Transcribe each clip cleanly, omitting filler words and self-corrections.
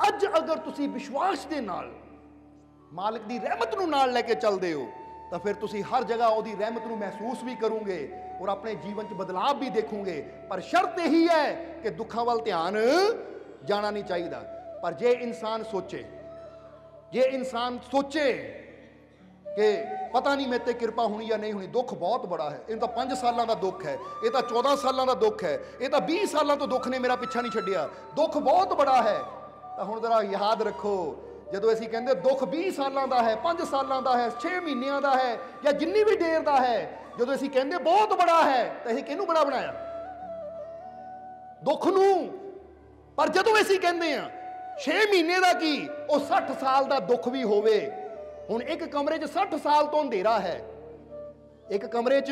अज अगर तुसी विश्वास के नाल मालिक की रहमत नूं नाल लैके चलते हो तो फिर तुसी हर जगह उहदी रहमत नूं महसूस भी करोगे और अपने जीवन च बदलाव भी देखोगे। पर शर्त यही है कि दुखों वाल ध्यान जाना नहीं चाहिए। पर जे इंसान सोचे कि पता नहीं मेरे ते कृपा होनी या नहीं होनी, दुख बहुत बड़ा है, इन तो 5 सालों का दुख है, ये तो 14 सालों का दुख है, ये तो 20 सालों तो दुख ने मेरा पीछा नहीं छड्डिया, दुख बहुत बड़ा है। तो हुण जरा याद रखो, जदों असीं कहंदे दुख 20 सालों का है, 5 सालों का है, 6 महीनों का है या जिन्नी भी देर का है, जदों असीं कहंदे बहुत बड़ा है तो असीं किहनूं बड़ा बनाया? दुख नूं। पर जदों असीं कहंदे आ 6 महीने का की, वो 60 साल का दुख भी होवे। हुण एक कमरे च 60 साल तो अंधेरा है, एक कमरे च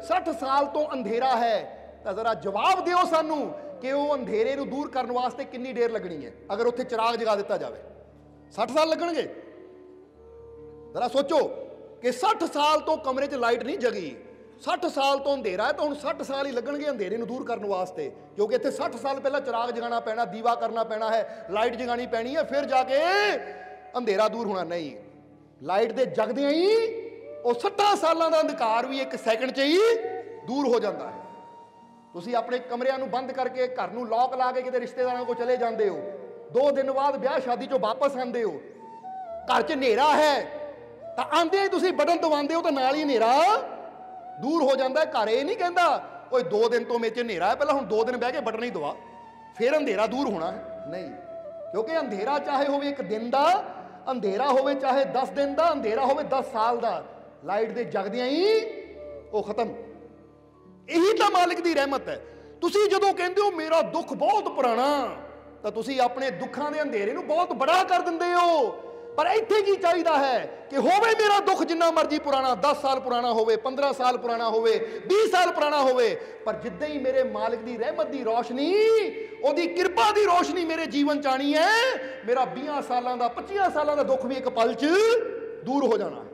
60 साल तो अंधेरा है, तो जरा जवाब दिओ सानू कि वो अंधेरे नूं दूर करने वास्ते कितनी देर लगनी है? अगर उत्थे चिराग जगा दिता जाए 60 साल लगणगे? जरा सोचो कि 60 साल तो कमरे च लाइट नहीं जगी, 60 साल तो अंधेरा है, तो हुण 60 साल ही लगणगे अंधेरे नूं दूर करने वास्ते, क्योंकि इत्थे 60 साल पहला चिराग जगाना पैना, दीवा करना पैना है, लाइट जगानी पैनी है, फिर जाके अंधेरा दूर होना। नहीं, लाइट दे जगदियां ही वो 60 सालों का अंधकार भी एक सैकंड च ही दूर हो जाता है। तुसी अपने कमरिਆਂ ਨੂੰ बंद करके घर ਨੂੰ लॉक ला के किते रिश्तेदारों को चले जाते हो, 2 दिन बाद ब्याह शादी चों वापस आते हो, घर च हनेरा है तो आंदे ही तुसी बटन दबाते हो तो नाल ही हनेरा दूर हो जाता है। घर ये नहीं कहता कोई 2 दिन तो मेरे च हनेरा है, पहले हुण 2 दिन बह के बटन ही दबा फिर अंधेरा दूर होना है। नहीं, क्योंकि अंधेरा चाहे होवे 1 दिन का अंधेरा होवे, चाहे 10 दिन का अंधेरा होवे, 10 साल का, लाइट दे जगदियां ही वो खत्म। यही तो मालिक की रहमत है। तुसी जदों कहंदे हो मेरा दुख बहुत पुराना, तो तुसी अपने दुखों के अंधेरे नूं बहुत बड़ा कर दिंदे हो। पर इत्थे की चाहिदा है कि होवे मेरा दुख जिन्ना मर्जी पुराना, 10 साल पुराना होवे, 15 साल पुराना होवे, 20 साल पुराना होवे, पर जिद्दां ही मेरे मालिक की रहमत की रोशनी, ओदी कृपा की रोशनी मेरे जीवन च आनी है, मेरा 20 सालों का 25 सालों का दुख भी एक पल च दूर हो जाना है,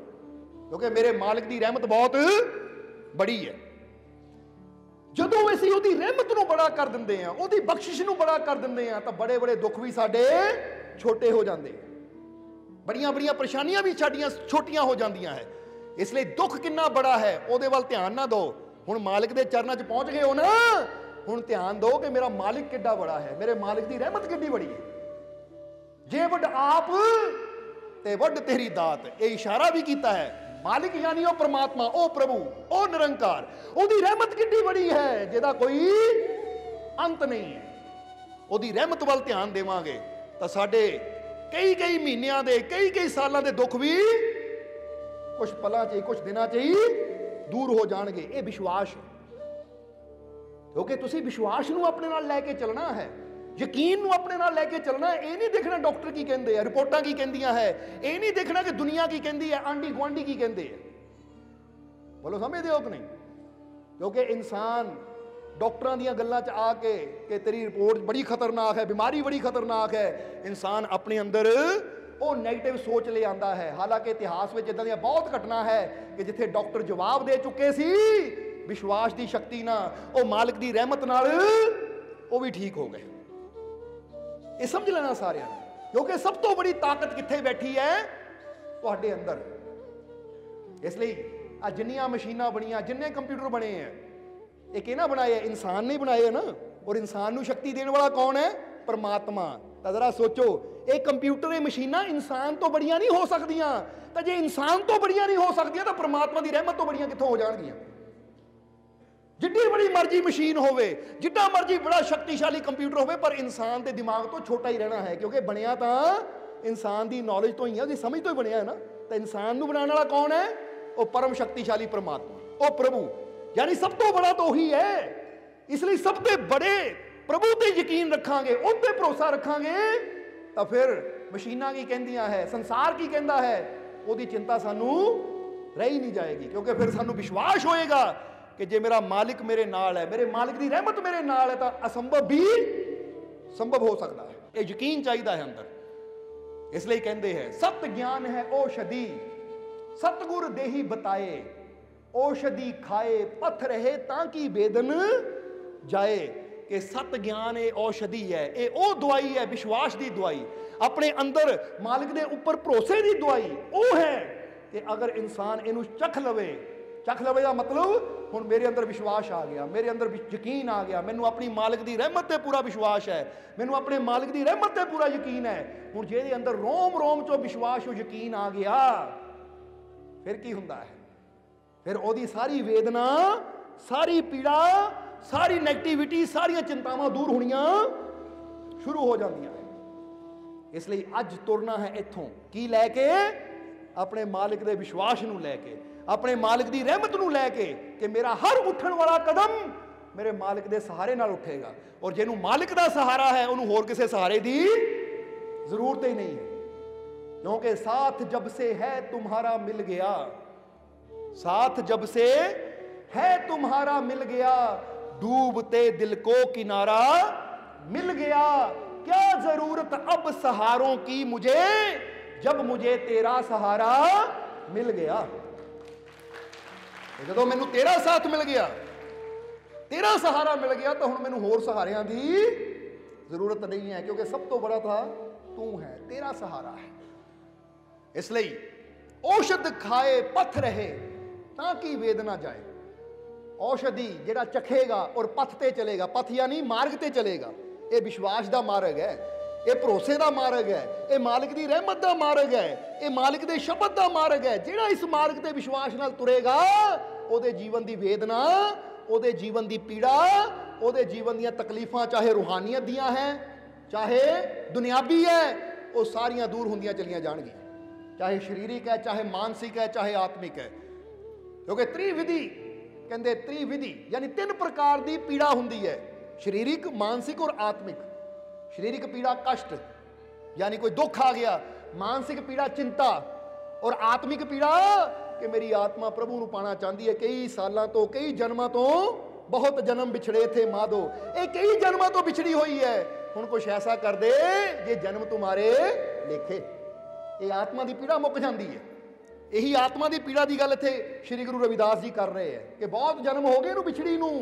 क्योंकि मेरे मालिक की रहमत बहुत बड़ी है। जदों असीं ओदी रहमत नूं बड़ा कर दिंदे हां, ओदी बख्शिश नूं बड़ा कर दिंदे हां, तो बड़े बड़े दुख भी साडे छोटे हो जाते हैं, बड़ियां बड़ियां परेशानियां भी साडियां छोटियां हो जांदियां है। इसलिए दुख कितना बड़ा है ओदे वाल ध्यान ना दो। हुण मालिक दे चरनां च पहुंच गए हो ना, हुण ध्यान दो कि मेरा मालिक किड्डा बड़ा है, मेरे मालिक की रहमत किड्डी बड़ी है। जे वड आप ते वड तेरी दात, ये इशारा भी किया है। मालिक यानी ओ परमात्मा, ओ प्रभु, ओ निरंकार, ओदी रहमत किड्डी बड़ी है जिहदा कोई अंत नहीं है। ओदी रहमत वाल ध्यान देवांगे तो साडे कई कई महीनों के कई सालों के दुख भी कुछ पलों च कुछ दिनों च ही दूर हो जाएंगे। ये विश्वास है, क्योंकि तुसी विश्वास नूं अपने नाल लैके चलना है, यकीन नूं अपने नाल लैके चलना है। ये नहीं देखना डॉक्टर की कहते हैं, रिपोर्टां की कहंदियां है, ये नहीं देखना कि दुनिया की कहती है, आंडी गुआंढी की कहते हैं। बोलो समझते हो कि नहीं? क्योंकि इंसान डॉक्टरों दी गल्लां च आके कि तेरी रिपोर्ट बड़ी खतरनाक है, बीमारी बड़ी खतरनाक है, इंसान अपने अंदर वो नैगेटिव सोच ले आता है। हालांकि इतिहास में इदां दी बहुत घटना है कि जिथे डॉक्टर जवाब दे चुके सी, विश्वास की शक्ति ना, वो मालिक की रहमत नाल वो भी ठीक हो गए। ये समझ लेना सारिਆਂ ने, क्योंकि सब तो बड़ी ताकत किथे बैठी है तुहाडे अंदर। इसलिए आ जिन्नियां मशीनां बनियां, जिन्ने कंप्यूटर बने हैं, ये किहने बनाए? इंसान ने बनाए है ना। और इंसान नूं शक्ति देने वाला कौन है? परमात्मा। तो जरा सोचो, ये कंप्यूटर, ये मशीनां इंसान तो बड़ियां नहीं हो सकदियां, तो जे इंसान तो बड़ियां नहीं हो सकदियां तो परमात्मा की रहमत तो बड़ियां कित्थों हो जाणगियां? जिड्डी बड़ी मर्जी मशीन होवे, जिड्डा मर्जी बड़ा शक्तिशाली कंप्यूटर होवे, पर इंसान के दिमाग तो छोटा ही रहना है, क्योंकि बनिया तो इंसान की नॉलेज तो ही है, समझ तो ही बनिया है ना। तो इंसान नूं बनाने वाला कौन है? वो परम शक्तिशाली परमात्मा, वो प्रभु, यानी सब तो बड़ा तो ही है। इसलिए सबसे बड़े प्रभु ते यकीन रखांगे, उन पे भरोसा रखांगे, तो फिर मशीनां की कहंदियां है, संसार की कहंदा है, ओदी चिंता सानू रह ही नहीं जाएगी, क्योंकि फिर सानू विश्वास होएगा कि जे मेरा मालिक मेरे नाल है, मेरे मालिक की रहमत मेरे नाल है, तो असंभव भी संभव हो सकता है। ये यकीन चाहिए है अंदर। इसलिए कहते हैं सत्य ज्ञान है औषधि, सतगुर देही बताए, औषधि खाए पथ रहे ताकि वेदन जाए। कि सत ज्ञान ये औषधि है, ये वो दवाई है, विश्वास की दवाई, अपने अंदर मालिक के उपर भरोसे की दवाई वो है कि अगर इंसान इनू चख लवे का मतलब हुण मेरे अंदर विश्वास आ गया, मेरे अंदर यकीन आ गया, मैनू अपनी मालिक की रहमत ते पूरा विश्वास है, मैनू अपने मालिक की रहमत ते पूरा यकीन है। हुण जेदे अंदर रोम रोम चो विश्वास और यकीन आ गया, फिर की हुंदा है? फिर ओदी सारी वेदना, सारी पीड़ा, सारी नेगेटिविटी, सारियां चिंतावां दूर होनियां शुरू हो जांदियां है। इसलिए अज तुरना है इत्थों की लैके, अपने मालिक के विश्वास नूं लैके, अपने मालिक की रहमत नूं लैके कि मेरा हर उठण वाला कदम मेरे मालिक के सहारे नाल उठेगा। और जिन्हों मालिक का सहारा है उन्होंने होर किसी सहारे की जरूरत ही नहीं है, क्योंकि साथ जब से है तुम्हारा मिल गया, साथ जब से है तुम्हारा मिल गया, डूबते दिल को किनारा मिल गया, क्या जरूरत अब सहारों की मुझे, जब मुझे तेरा सहारा मिल गया। जो मैनू तेरा साथ मिल गया, तेरा सहारा मिल गया, तो हुण मैनू होर सहारियां की जरूरत नहीं है, क्योंकि सब तो बड़ा था तू है, तेरा सहारा है। इसलिए औषध खाए पथ रहे ताकि वेद ना जाए। औषधि जिहड़ा चखेगा और पथ ते चलेगा, पथ यानी मार्ग ते चलेगा, ये विश्वास का मार्ग है, ये भरोसे का मार्ग है, ये मालिक की रहमत का मार्ग है, ये मालिक के शब्द का मार्ग है। जिहड़ा इस मार्ग ते विश्वास नाल तुरेगा, ਉਹਦੇ जीवन की वेदना, ਉਹਦੇ जीवन की पीड़ा, ਉਹਦੇ जीवन ਦੀਆਂ तकलीफां, चाहे रूहानियत दियां हैं चाहे दुनियावी है, वो सारियां दूर होंदियां चलियां जाणगियां, चाहे शरीरिक है, चाहे मानसिक है, चाहे आत्मिक है। क्योंकि त्रिविधि कहते, त्रिविधि यानी 3 प्रकार की पीड़ा होंदी है, शरीरिक, मानसिक और आत्मिक। शरीरिक पीड़ा कष्ट यानी कोई दुख आ गया, मानसिक पीड़ा चिंता, और आत्मिक पीड़ा कि मेरी आत्मा प्रभु ਨੂੰ पाना चाहती है, कई सालों तो, कई जन्मों तो, बहुत जन्म बिछड़े थे माधो, ये कई जन्मों तो बिछड़ी हुई है, हुण कुछ ऐसा कर दे ये जन्म तुम्हारे लेखे। ये आत्मा की पीड़ा मुक जाती है। यही आत्मा की पीड़ा की गल इत्थे श्री गुरु रविदास जी कर रहे हैं कि बहुत जन्म हो गए बिछड़ी नूं,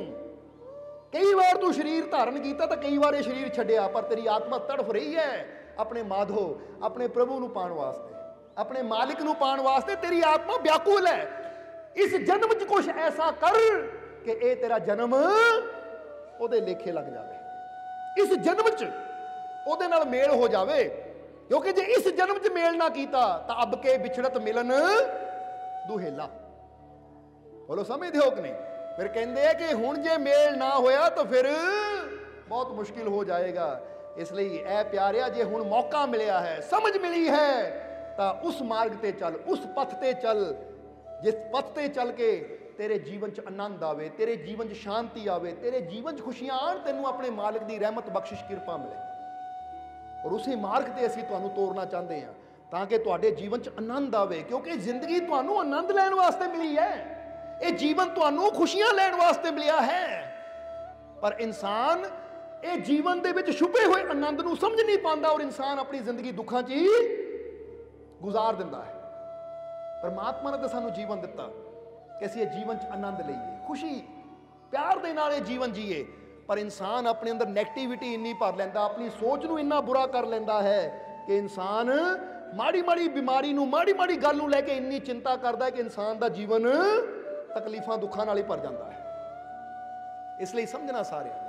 कई बार तू शरीर धारण किया तो कई बार ये शरीर छड्डिया, पर तेरी आत्मा तड़फ रही है अपने माधो, अपने प्रभु नूं पाण वास्ते, अपने मालिक नूं पाण वास्ते। तेरी आत्मा व्याकुल है। इस जन्म च कुछ ऐसा कर कि ये तेरा जन्म ओदे लेखे लग जाए, इस जन्म च ओदे नाल मेल हो जाए, क्योंकि जे इस जन्म च मेल ना कीता तो अब के बिछड़त मिलन दुहेला। बोलो समझते हो कि नहीं? फिर कहते हैं कि हुण जे मेल ना होया तो फिर बहुत मुश्किल हो जाएगा। इसलिए ऐ प्यारिया, जे हुण मौका मिलिया है, समझ मिली है, तो उस मार्ग ते चल, उस पथ ते चल, जिस पथ ते चल के तेरे जीवन च आनंद आवे, तेरे जीवन च शांति आवे, तेरे जीवन च खुशियां आण, तेनू अपने मालिक की रहमत बख्शिश कृपा मिले। और उसी मार्ग ते असीं तुहानू तोरना चाहते हैं ताकि तुहाडे जीवन च आनंद आवे, क्योंकि जिंदगी तुहानू आनंद लैण वास्ते मिली है, ये जीवन तुहानू खुशियां लैण वास्ते मिलिया है। पर इंसान ये जीवन दे विच छुपे हुए आनंद नू समझ नहीं पाता और इंसान अपनी जिंदगी दुखों च ही गुजार दिंदा है। परमात्मा ने तो सानू जीवन दिता कि असीं जीवन च आनंद लईए, खुशी प्यार दे नाल जीवन जीए, पर इंसान अपने अंदर नैगेटिविटी इन्नी भर लैंदा, अपनी सोच नू इन्ना बुरा कर लैंदा है कि इंसान माड़ी माड़ी बीमारी नू, माड़ी माड़ी गल नू लैके इन्नी चिंता करता है कि इंसान दा जीवन तकलीफां दुखां नाल ही भर जाता है। इसलिए समझना सारिਆਂ ने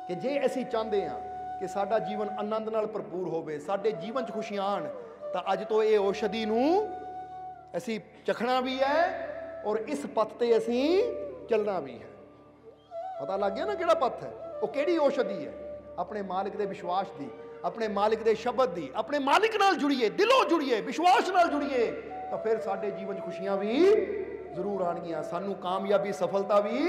कि जे असीं चाहते हैं कि साडा जीवन आनंद नाल भरपूर होवे, साडे जीवन च खुशियां आण, तो अज तो ये औषधि नू असीं चखना भी है और इस पथ ते असीं चलना भी है। पता लग गया ना किहड़ा पथ है, वो किहड़ी औषधि है? अपने मालिक के विश्वास की, अपने मालिक के शब्द की, अपने मालिक नाल जुड़िए, दिलों जुड़िए, विश्वास नाल जुड़िए, तो फिर साडे जीवन खुशियां भी जरूर आणगियां, सानू कामयाबी सफलता भी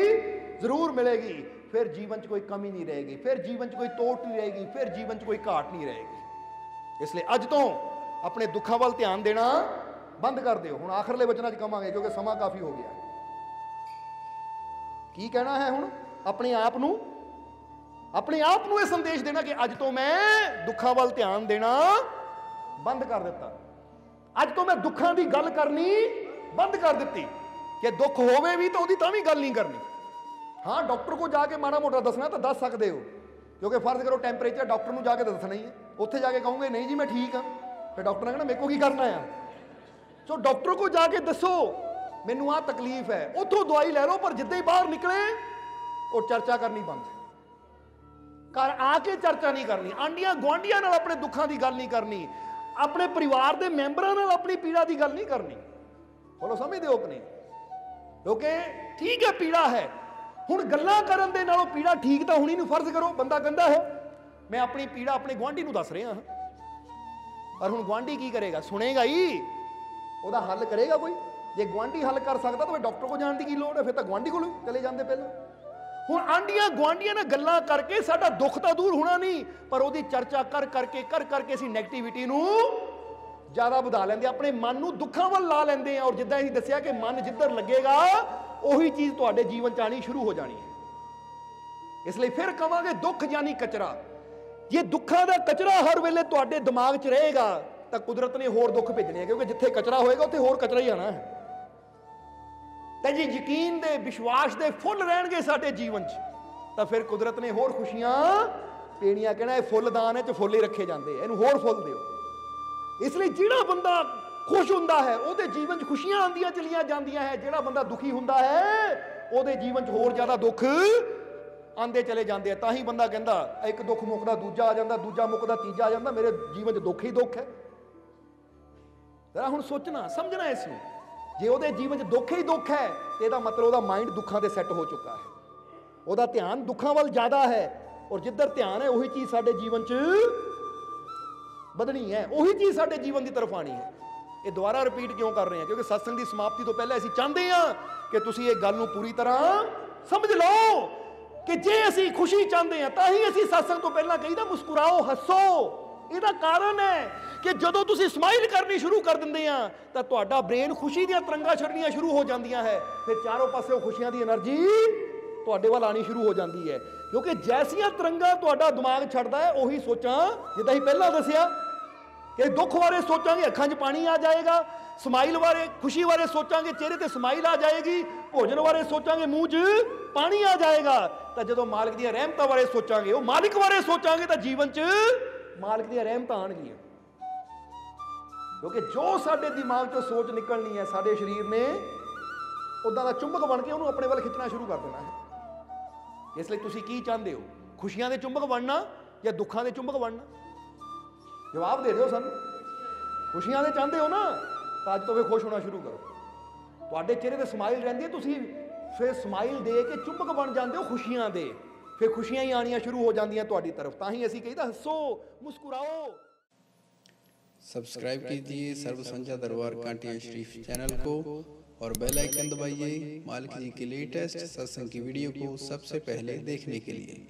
जरूर मिलेगी, फिर जीवन च कोई कमी नहीं रहेगी, फिर जीवन च कोई तोट नहीं रहेगी, फिर जीवन च कोई घाट नहीं रहेगी। इसलिए अज तो अपने दुखों वाल ध्यान देना बंद कर दो। हुण आखिरले वचनां च कहांगे क्योंकि समा काफ़ी हो गया। की कहना है हुण? अपने आप नूं यह संदेश देना कि अज तो मैं दुखों वाल ध्यान देना बंद कर दिता, अज तो मैं दुखों की गल करनी बंद कर दी कि दुख होवे भी तो उसकी तां भी गल नहीं करनी, हाँ डॉक्टर को जाके माड़ा मोटा दसना तो दस सकते हो, क्योंकि फर्ज करो टैंपरेचर डॉक्टर को जाके दसना ही है, उत्थे जाके कहूँगे नहीं जी मैं ठीक हाँ, फिर डॉक्टर ने कहना मेरे को की करना है। सो डॉक्टर को जाके दसो मैनू आ तकलीफ है, उतों दवाई ले लो, पर जिद्दां ही बाहर निकले और चर्चा करनी बंद, घर आके चर्चा नहीं करनी, आंडियां गुआंढियां नाल अपने दुखों की गल नहीं करनी, अपने परिवार के मैंबरों नाल अपनी पीड़ा की गल नहीं करनी। बोलो समझते हो अपने, क्योंकि ठीक है पीड़ा है, हुण गल्लां करन दे नालों पीड़ा ठीक तो होनी नहीं। फर्ज करो बंदा कहता है मैं अपनी पीड़ा अपने गुआंढी नूं दस रहा हाँ, पर हुण गुआंढी की करेगा, सुनेगा ही, ਉਹਦਾ हल करेगा कोई? जे गुआंढी हल कर सकता तो फिर डॉक्टर को जाने की लोड़ है, फिर तो गुआंढी को चले जाते पहले। हुण आंडियां गुआंढियां नाल गल्लां करके साडा दुख तो दूर होना नहीं, पर ਉਹਦੀ चर्चा कर करके ਅਸੀਂ नैगेटिविटी ਨੂੰ ਜ਼ਿਆਦਾ ਵਧਾ ਲੈਂਦੇ, ਆਪਣੇ ਮਨ ਨੂੰ ਦੁੱਖਾਂ ਵੱਲ ਲਾ ਲੈਂਦੇ ਆ। ਔਰ ਜਿੱਦਾਂ ਅਸੀਂ ਦੱਸਿਆ ਕਿ ਮਨ ਜਿੱਧਰ ਲੱਗੇਗਾ ਉਹੀ ਚੀਜ਼ ਤੁਹਾਡੇ ਜੀਵਨ 'ਚ ਆਣੀ ਸ਼ੁਰੂ ਹੋ ਜਾਣੀ ਹੈ। ਇਸ ਲਈ ਫਿਰ ਕਵਾਂਗੇ ਦੁੱਖ ਯਾਨੀ ਕਚਰਾ, ਜੇ ਦੁੱਖਾਂ ਦਾ ਕਚਰਾ ਹਰ ਵੇਲੇ ਤੁਹਾਡੇ ਦਿਮਾਗ 'ਚ ਰਹੇਗਾ ਤਾਂ ਕੁਦਰਤ ਨੇ ਹੋਰ ਦੁੱਖ ਭੇਜਣੇ ਆ, ਕਿਉਂਕਿ ਜਿੱਥੇ ਕਚਰਾ ਹੋਏਗਾ ਉੱਥੇ ਹੋਰ ਕਚਰਾ ਹੀ ਆਣਾ ਹੈ। ਤੇ ਜੀ ਯਕੀਨ ਦੇ ਵਿਸ਼ਵਾਸ ਦੇ ਫੁੱਲ ਰਹਿਣਗੇ ਸਾਡੇ ਜੀਵਨ 'ਚ ਤਾਂ ਫਿਰ ਕੁਦਰਤ ਨੇ ਹੋਰ ਖੁਸ਼ੀਆਂ ਪੇਣੀਆਂ, ਕਹਿਣਾ ਇਹ ਫੁੱਲਦਾਨ 'ਚ ਫੁੱਲ ਹੀ ਰੱਖੇ ਜਾਂਦੇ, ਇਹਨੂੰ ਹੋਰ ਫੁੱਲ ਦਿਓ। ਇਸ ਲਈ ਜਿਹੜਾ ਬੰਦਾ ਖੁਸ਼ ਹੁੰਦਾ ਹੈ ਉਹਦੇ ਜੀਵਨ 'ਚ ਖੁਸ਼ੀਆਂ ਆਉਂਦੀਆਂ ਚਲੀਆਂ ਜਾਂਦੀਆਂ ਹੈ, ਜਿਹੜਾ ਬੰਦਾ ਦੁਖੀ ਹੁੰਦਾ ਹੈ ਉਹਦੇ ਜੀਵਨ 'ਚ ਹੋਰ ਜ਼ਿਆਦਾ ਦੁੱਖ ਆਉਂਦੇ ਚਲੇ ਜਾਂਦੇ ਆ। ਤਾਂ ਹੀ ਬੰਦਾ ਕਹਿੰਦਾ ਇੱਕ ਦੁੱਖ ਮੁੱਕਦਾ ਦੂਜਾ ਆ ਜਾਂਦਾ, ਦੂਜਾ ਮੁੱਕਦਾ ਤੀਜਾ ਆ ਜਾਂਦਾ, ਮੇਰੇ ਜੀਵਨ 'ਚ ਦੁੱਖ ਹੀ ਦੁੱਖ ਹੈ। जरा हुण सोचना समझना इसनूं, जे ਉਹਦੇ ਜੀਵਨ 'ਚ ਦੁੱਖ ਹੀ ਦੁੱਖ ਹੈ ਤੇ ਇਹਦਾ ਮਤਲਬ ਉਹਦਾ ਮਾइंड ਦੁੱਖਾਂ ਤੇ ਸੈੱਟ ਹੋ ਚੁੱਕਾ ਹੈ, ਉਹਦਾ ਧਿਆਨ ਦੁੱਖਾਂ ਵੱਲ ਜ਼ਿਆਦਾ ਹੈ। ਔਰ ਜਿੱਧਰ ਧਿਆਨ ਹੈ ਉਹੀ ਚੀਜ਼ ਸਾਡੇ ਜੀਵਨ 'ਚ ਵਧਣੀ ਹੈ, ਉਹੀ ਚੀਜ਼ ਸਾਡੇ ਜੀਵਨ ਦੀ ਤਰਫ ਆਣੀ ਹੈ। ਇਹ ਦੁਬਾਰਾ ਰਿਪੀਟ ਕਿਉਂ ਕਰ ਰਹੇ ਹਾਂ? ਕਿਉਂਕਿ ਸਤਸੰਗ ਦੀ ਸਮਾਪਤੀ ਤੋਂ ਪਹਿਲਾਂ ਅਸੀਂ ਚਾਹੁੰਦੇ ਹਾਂ ਕਿ ਤੁਸੀਂ ਇਹ ਗੱਲ ਨੂੰ ਪੂਰੀ ਤਰ੍ਹਾਂ ਸਮਝ ਲਓ ਕਿ ਜੇ ਅਸੀਂ ਖੁਸ਼ੀ ਚਾਹੁੰਦੇ ਹਾਂ ਤਾਂ ਹੀ ਅਸੀਂ ਸਤਸੰਗ ਤੋਂ ਪਹਿਲਾਂ ਕਹੀਦਾ ਮੁਸਕਰਾਓ, ਹੱਸੋ। ਇਹਦਾ ਕਾਰਨ ਹੈ ਕਿ ਜਦੋਂ ਤੁਸੀਂ ਸਮਾਈਲ ਕਰਨੀ ਸ਼ੁਰੂ ਕਰ ਦਿੰਦੇ ਆ ਤਾਂ ਤੁਹਾਡਾ ਬ੍ਰੇਨ ਖੁਸ਼ੀ ਦੀਆਂ ਤਰੰਗਾਂ ਛੱਡਣੀਆਂ ਸ਼ੁਰੂ ਹੋ ਜਾਂਦੀਆਂ ਹੈ, ਫਿਰ ਚਾਰੋਂ ਪਾਸੇ ਖੁਸ਼ੀਆਂ ਦੀ એનર્ਜੀ ਤੁਹਾਡੇ ਵੱਲ ਆਣੀ ਸ਼ੁਰੂ ਹੋ ਜਾਂਦੀ ਹੈ। ਕਿਉਂਕਿ ਜੈਸੀਆਂ ਤਰੰਗਾਂ ਤੁਹਾਡਾ ਦਿਮਾਗ ਛੱਡਦਾ ਹੈ ਉਹੀ ਸੋਚਾਂ, ਜਿੱਦਾਂ ਹੀ ਪਹਿਲਾਂ ਦੱਸਿਆ ਕਿ ਦੁੱਖ ਬਾਰੇ ਸੋਚਾਂਗੇ ਅੱਖਾਂ 'ਚ ਪਾਣੀ ਆ ਜਾਏਗਾ, ਸਮਾਈਲ ਬਾਰੇ ਖੁਸ਼ੀ ਬਾਰੇ ਸੋਚਾਂਗੇ ਚਿਹਰੇ ਤੇ ਸਮਾਈਲ ਆ ਜਾਏਗੀ, ਭੋਜਨ ਬਾਰੇ ਸੋਚਾਂਗੇ ਮੂੰਹ 'ਚ ਪਾਣੀ ਆ ਜਾਏਗਾ, ਤਾਂ ਜਦੋਂ ਮਾਲਕ ਦੀਆਂ ਰਹਿਮਤਾਂ ਬਾਰੇ ਸੋਚਾਂਗੇ, ਉਹ ਮਾਲਿਕ ਬਾਰੇ ਸੋਚਾਂਗੇ ਤਾਂ ਜੀਵਨ 'ਚ ਮਾਲਕ ਦੀਆਂ ਰਹਿਮਤਾਂ ਆਣਗੀਆਂ। ਕਿਉਂਕਿ ਜੋ ਸਾਡੇ ਦਿਮਾਗ 'ਚੋਂ ਸੋਚ ਨਿਕਲਣੀ ਹੈ ਸਾਡੇ ਸਰੀਰ ਨੇ ਉੱਦਾਂ ਦਾ ਚੁੰਬਕ ਬਣ ਕੇ ਉਹਨੂੰ ਆਪਣੇ ਵੱਲ ਖਿੱਚਣਾ ਸ਼ੁਰੂ ਕਰ ਦੇਣਾ ਹੈ। ਇਸ ਲਈ ਤੁਸੀਂ ਕੀ ਚਾਹੁੰਦੇ ਹੋ, ਖੁਸ਼ੀਆਂ ਦੇ ਚੁੰਬਕ ਬਣਨਾ ਜਾਂ ਦੁੱਖਾਂ ਦੇ ਚੁੰਬਕ ਬਣਨਾ? ਜਵਾਬ ਦੇ ਦਿਓ ਸਾਨੂੰ। ਖੁਸ਼ੀਆਂ ਦੇ ਚਾਹੁੰਦੇ ਹੋ ਨਾ ਤਾਂ ਅੱਜ ਤੋਂ ਵੀ ਖੁਸ਼ ਹੋਣਾ ਸ਼ੁਰੂ ਕਰੋ, ਤੁਹਾਡੇ ਚਿਹਰੇ ਤੇ ਸਮਾਈਲ ਰਹਿੰਦੀ ਹੈ, ਤੁਸੀਂ ਫਿਰ ਸਮਾਈਲ ਦੇ ਕੇ ਚੁੰਬਕ ਬਣ ਜਾਂਦੇ ਹੋ ਖੁਸ਼ੀਆਂ ਦੇ, फिर खुशियां ही आनियां शुरू हो जांदियां तुहाडी तरफ। तां ही असीं कहीदा हसो मुस्कुराओ। सब्सक्राइब कीजिए सर्व संझा दरबार कांटियां शरीफ चैनल को और बेल आइकन दबाइए मालिक जी की लेटेस्ट सत्संग की वीडियो को सबसे पहले देखने के लिए।